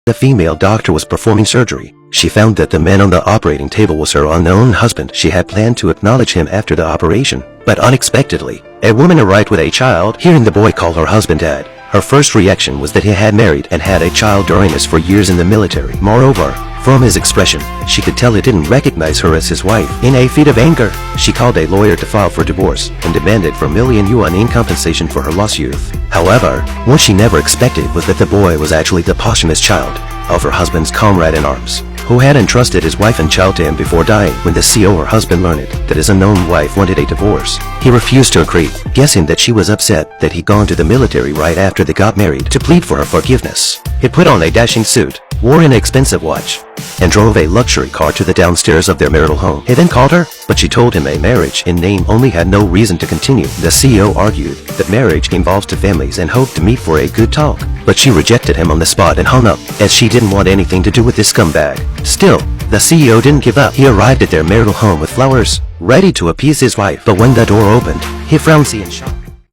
The female doctor was performing surgery. She found that the man on the operating table was her unknown husband. She had planned to acknowledge him after the operation, but unexpectedly, a woman arrived with a child. Hearing the boy call her husband Dad, her first reaction was that he had married and had a child during his 4 years in the military. Moreover, from his expression, she could tell he didn't recognize her as his wife. In a fit of anger, she called a lawyer to file for divorce and demanded $4 million in compensation for her lost youth. However, what she never expected was that the boy was actually the posthumous child of her husband's comrade in arms, who had entrusted his wife and child to him before dying. When the CO, her husband, learned that his unknown wife wanted a divorce, he refused to agree, guessing that she was upset that he'd gone to the military right after they got married to plead for her forgiveness. He put on a dashing suit, wore an expensive watch, and drove a luxury car to the downstairs of their marital home. He then called her, but she told him a marriage in name only had no reason to continue. The CEO argued that marriage involves two families and hoped to meet for a good talk, but she rejected him on the spot and hung up, as she didn't want anything to do with this scumbag. Still, the CEO didn't give up. He arrived at their marital home with flowers, ready to appease his wife, but when the door opened, he frowned in shock.